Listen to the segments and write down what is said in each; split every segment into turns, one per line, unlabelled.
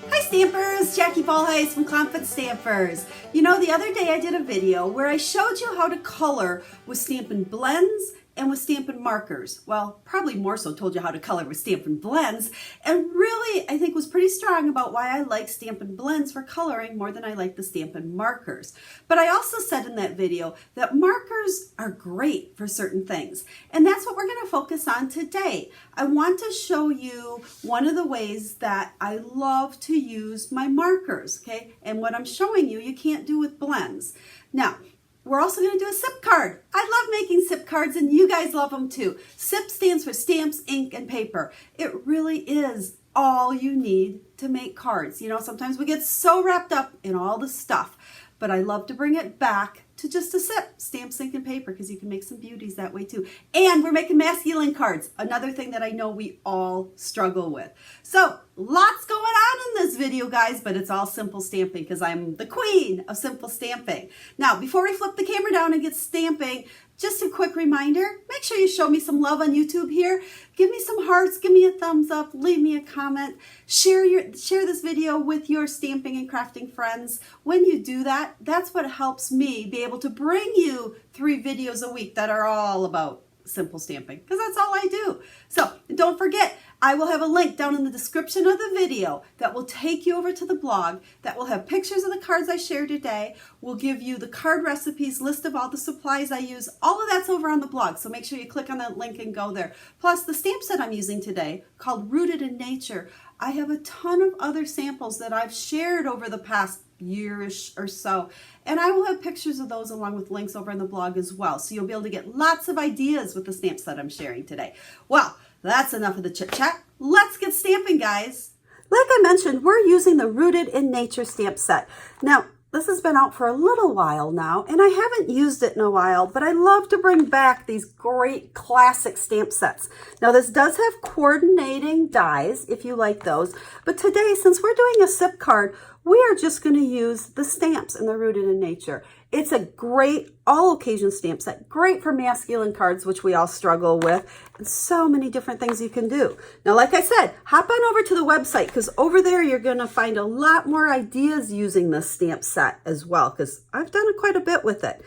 Hi Stampers, Jackie Bolhuis from Klompen Stampers. You know, the other day I did a video where I showed you how to color with Stampin Blends and with Stampin markers. Well, probably more so told you how to color with Stampin Blends, and really I think was pretty strong about why I like Stampin Blends for coloring more than I like the Stampin markers. But I also said in that video that markers are great for certain things, and that's what we're going to focus on today. I want to show you one of the ways that I love to use my markers, okay? And what I'm showing you, you can't do with blends. Now, we're also going to do a SIP card. I love making SIP cards, and you guys love them too. SIP stands for stamps, ink, and paper. It really is all you need to make cards. You know, sometimes we get so wrapped up in all the stuff, but I love to bring it back to just a SIP, stamps, ink, and paper, because you can make some beauties that way too. And we're making masculine cards, another thing that I know we all struggle with. So lots going on in this video, guys, but it's all simple stamping because I'm the queen of simple stamping. Now, before we flip the camera down and get stamping, just a quick reminder, make sure you show me some love on YouTube here. Give me some hearts, give me a thumbs up, leave me a comment, share this video with your stamping and crafting friends. When you do that, that's what helps me be able to bring you 3 videos a week that are all about simple stamping, because that's all I do. So don't forget, I will have a link down in the description of the video that will take you over to the blog that will have pictures of the cards I shared today. We'll give you the card recipes, list of all the supplies I use. All of that's over on the blog, so make sure you click on that link and go there. Plus the stamp set I'm using today, called Rooted in Nature. I have a ton of other samples that I've shared over the past year-ish or so, and I will have pictures of those along with links over on the blog as well, so you'll be able to get lots of ideas with the stamps that I'm sharing today. Well, that's enough of the chit-chat. Let's get stamping, guys. Like I mentioned, we're using the Rooted in Nature stamp set. Now, this has been out for a little while now, and I haven't used it in a while, but I love to bring back these great classic stamp sets. Now, this does have coordinating dies, if you like those, but today, since we're doing a SIP card, we are just going to use the stamps in the Rooted in Nature. It's a great all-occasion stamp set, great for masculine cards, which we all struggle with, and so many different things you can do. Now, like I said, hop on over to the website, because over there you're going to find a lot more ideas using this stamp set as well, because I've done quite a bit with it.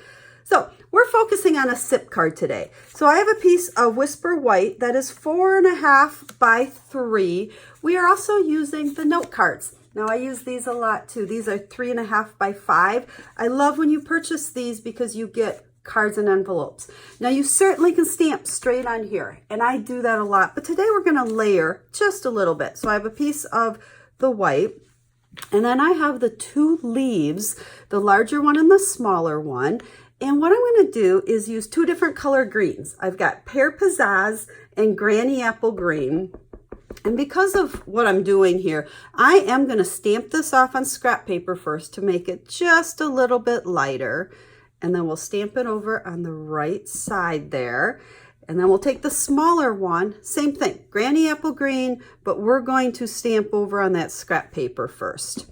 So we're focusing on a SIP card today. So I have a piece of Whisper White that is 4.5 by 3. We are also using the note cards. Now, I use these a lot too. These are 3.5 by 5. I love when you purchase these because you get cards and envelopes. Now, you certainly can stamp straight on here, and I do that a lot. But today we're going to layer just a little bit. So I have a piece of the white, and then I have the 2 leaves, the larger one and the smaller one. And what I'm going to do is use 2 different color greens. I've got Pear Pizzazz and Granny Apple Green. And because of what I'm doing here, I am going to stamp this off on scrap paper first to make it just a little bit lighter. And then we'll stamp it over on the right side there. And then we'll take the smaller one, same thing, Granny Apple Green, but we're going to stamp over on that scrap paper first.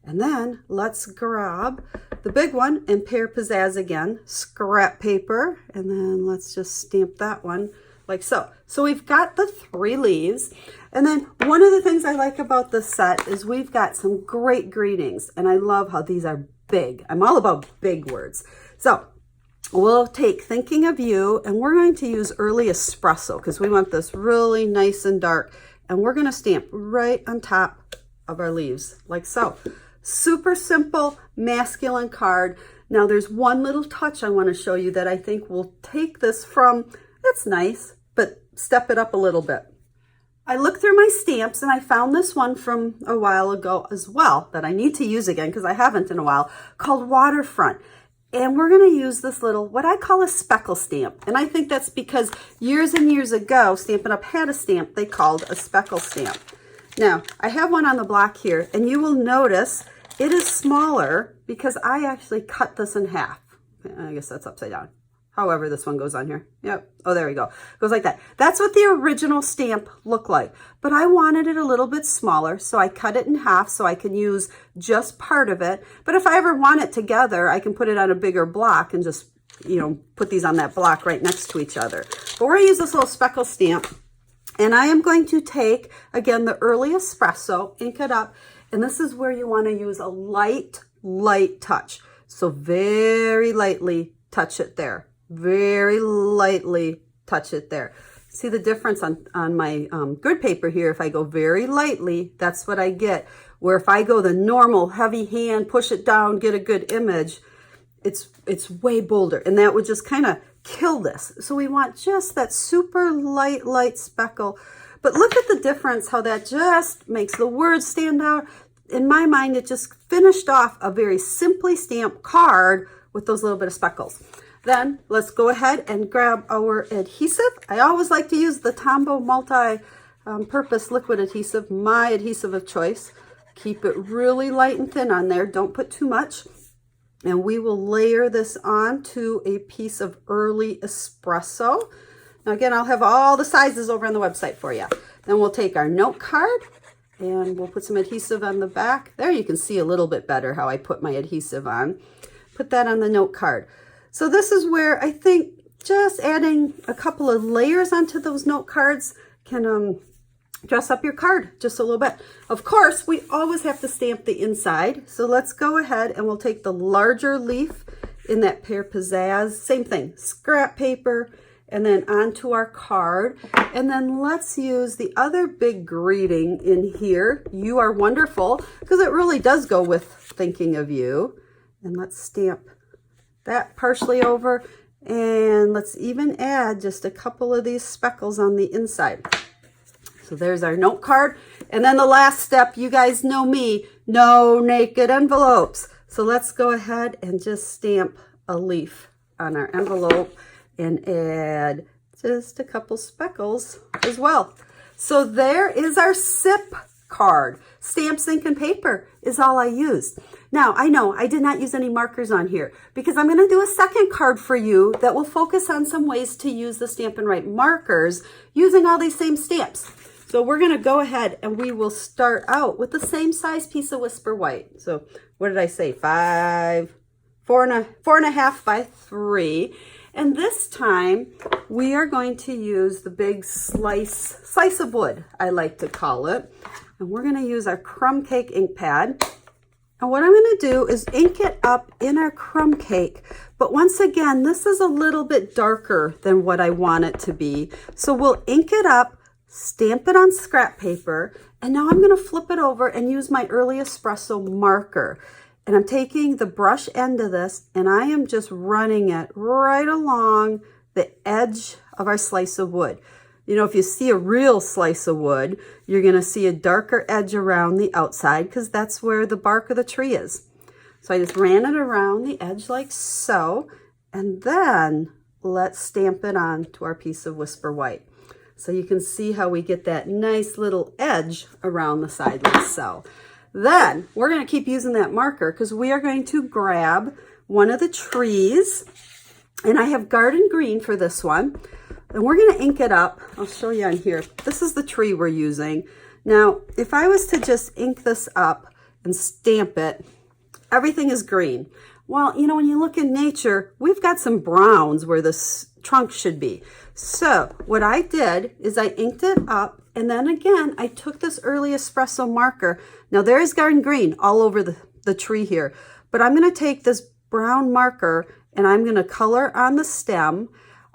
And then let's grab the big one and Pear Pizzazz again, scrap paper, and then let's just stamp that one like so. So we've got the 3 leaves. And then one of the things I like about this set is we've got some great greetings, and I love how these are big. I'm all about big words. So we'll take Thinking of You, and we're going to use Early Espresso because we want this really nice and dark, and we're going to stamp right on top of our leaves like so. Super simple masculine card. Now there's one little touch I want to show you that I think will take this from, it's nice, but step it up a little bit. I looked through my stamps and I found this one from a while ago as well that I need to use again because I haven't in a while, called Waterfront. And we're going to use this little, what I call a speckle stamp. And I think that's because years and years ago, Stampin' Up! Had a stamp they called a speckle stamp. Now, I have one on the block here, and you will notice it is smaller because I actually cut this in half. I guess that's upside down. However this one goes on here. Yep. Oh, there we go. It goes like that. That's what the original stamp looked like. But I wanted it a little bit smaller, so I cut it in half so I can use just part of it. But if I ever want it together, I can put it on a bigger block and just, you know, put these on that block right next to each other. But we're going to use this little speckle stamp. And I am going to take, again, the early espresso, ink it up, and this is where you want to use a light touch. So very lightly touch it there. Very lightly touch it there. See the difference on my grid paper here? If I go very lightly, that's what I get. Where if I go the normal heavy hand, push it down, get a good image, it's way bolder. And that would just kind of kill this. So we want just that super light speckle. But look at the difference, how that just makes the words stand out. In my mind, it just finished off a very simply stamped card with those little bit of speckles. Then let's go ahead and grab our adhesive. I always like to use the Tombow multi-purpose liquid adhesive, my adhesive of choice. Keep it really light and thin on there. Don't put too much. And we will layer this onto a piece of early espresso. Now again, I'll have all the sizes over on the website for you. Then we'll take our note card and we'll put some adhesive on the back. There you can see a little bit better how I put my adhesive on. Put that on the note card. So this is where I think just adding a couple of layers onto those note cards can dress up your card just a little bit. Of course, we always have to stamp the inside. So let's go ahead and we'll take the larger leaf in that Pear Pizzazz. Same thing, scrap paper, and then onto our card. And then let's use the other big greeting in here. You are wonderful, because it really does go with thinking of you. And let's stamp that partially over. And let's even add just a couple of these speckles on the inside. So there's our note card. And then the last step, you guys know me, no naked envelopes. So let's go ahead and just stamp a leaf on our envelope and add just a couple speckles as well. So there is our SIP card. Stamps, ink, and paper is all I used. Now, I know I did not use any markers on here because I'm going to do a second card for you that will focus on some ways to use the Stampin' Write markers using all these same stamps. So we're going to go ahead and we will start out with the same size piece of Whisper White. So what did I say? 4.5 by 3. And this time we are going to use the big slice of wood, I like to call it. And we're going to use our crumb cake ink pad. And what I'm going to do is ink it up in our crumb cake. But once again, this is a little bit darker than what I want it to be. So we'll ink it up, stamp it on scrap paper, and now I'm going to flip it over and use my early espresso marker. And I'm taking the brush end of this and I am just running it right along the edge of our slice of wood. You know, if you see a real slice of wood, you're going to see a darker edge around the outside because that's where the bark of the tree is. So I just ran it around the edge like so, and then let's stamp it on to our piece of Whisper White. So you can see how we get that nice little edge around the side like so. Then we're going to keep using that marker because we are going to grab one of the trees, and I have garden green for this one, and we're going to ink it up. I'll show you on here. This is the tree we're using. Now, if I was to just ink this up and stamp it, everything is green. Well, you know, when you look in nature, we've got some browns where this trunk should be. So what I did is I inked it up, and then again, I took this early espresso marker. Now there is garden green all over the tree here, but I'm going to take this brown marker and I'm going to color on the stem.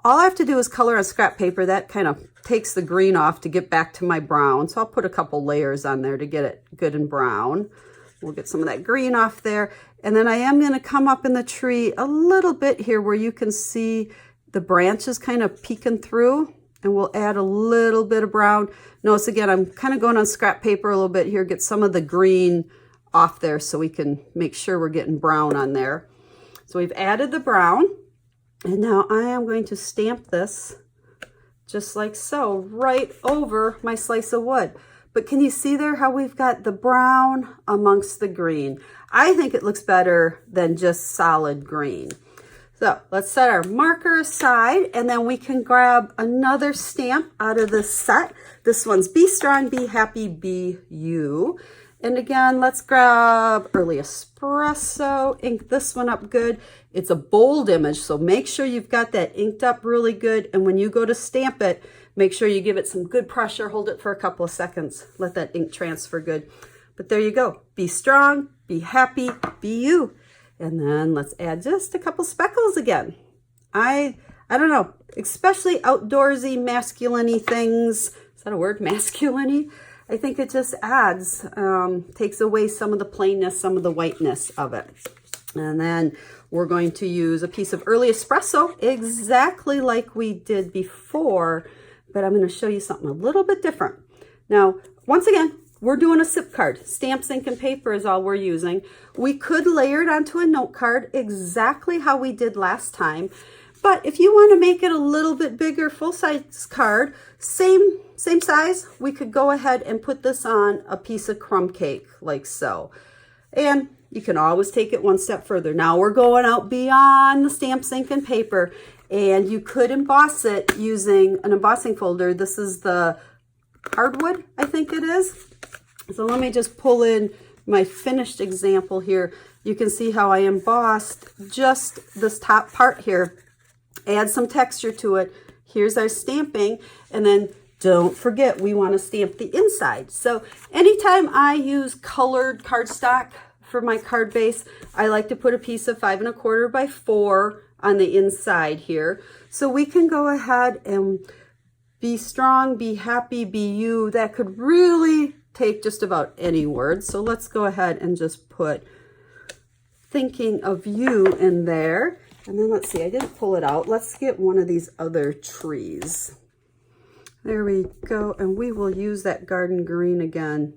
All I have to do is color on scrap paper. That kind of takes the green off to get back to my brown. So I'll put a couple layers on there to get it good and brown. We'll get some of that green off there. And then I am going to come up in the tree a little bit here where you can see the branches kind of peeking through, and we'll add a little bit of brown. Notice again, I'm kind of going on scrap paper a little bit here, get some of the green off there so we can make sure we're getting brown on there. So we've added the brown, and now I am going to stamp this just like so right over my slice of wood. But can you see there how we've got the brown amongst the green? I think it looks better than just solid green. So let's set our marker aside, and then we can grab another stamp out of this set. This one's Be Strong, Be Happy, Be You. And again, let's grab early espresso, ink this one up good. It's a bold image, so make sure you've got that inked up really good. And when you go to stamp it, Make sure you give it some good pressure. Hold it for a couple of seconds. Let that ink transfer good. But there you go. Be strong, be happy, be you. And then let's add just a couple speckles again. I don't know, especially outdoorsy, masculine-y things. Is that a word, masculine-y? I think it just adds, takes away some of the plainness, some of the whiteness of it. And then we're going to use a piece of early espresso, exactly like we did before, but I'm going to show you something a little bit different. Now, once again, we're doing a SIP card. Stamps, ink, and paper is all we're using. We could layer it onto a note card exactly how we did last time. But if you want to make it a little bit bigger, full-size card, same size, we could go ahead and put this on a piece of crumb cake like so. And you can always take it one step further. Now we're going out beyond the stamps, ink, and paper, and you could emboss it using an embossing folder. This is the hardwood, I think it is. So let me just pull in my finished example here. You can see how I embossed just this top part here. Add some texture to it. Here's our stamping, and then don't forget we want to stamp the inside. So anytime I use colored cardstock for my card base, I like to put a piece of 5 1/4 by 4 on the inside here. So we can go ahead and be strong, be happy, be you. That could really take just about any word. So let's go ahead and just put thinking of you in there. And then let's see, I didn't pull it out. Let's get one of these other trees. There we go. And we will use that garden green again.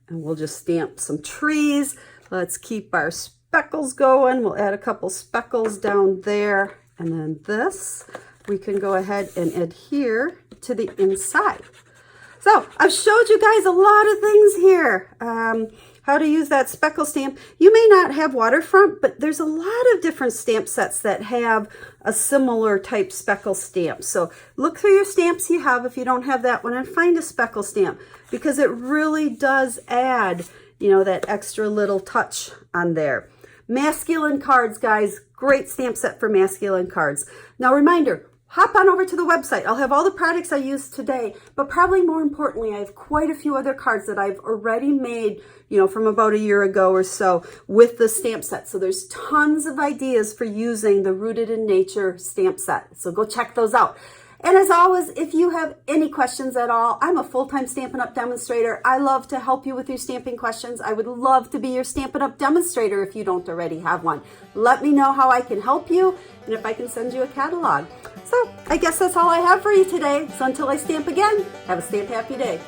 And we'll just stamp some trees. Let's keep our speckles going. We'll add a couple speckles down there. And then this, we can go ahead and adhere to the inside. So I've showed you guys a lot of things here. How to use that speckle stamp. You may not have waterfront, but there's a lot of different stamp sets that have a similar type speckle stamp. So look through your stamps you have if you don't have that one and find a speckle stamp, because it really does add, you know, that extra little touch on there. Masculine cards, guys, great stamp set for masculine cards. Now reminder, hop on over to the website. I'll have all the products I used today, but probably more importantly, I have quite a few other cards that I've already made, you know, from about a year ago or so with the stamp set. So there's tons of ideas for using the Rooted in Nature stamp set. So go check those out. And as always, if you have any questions at all, I'm a full-time Stampin' Up! Demonstrator. I love to help you with your stamping questions. I would love to be your Stampin' Up! Demonstrator if you don't already have one. Let me know how I can help you and if I can send you a catalog. So I guess that's all I have for you today. So until I stamp again, have a stamp happy day.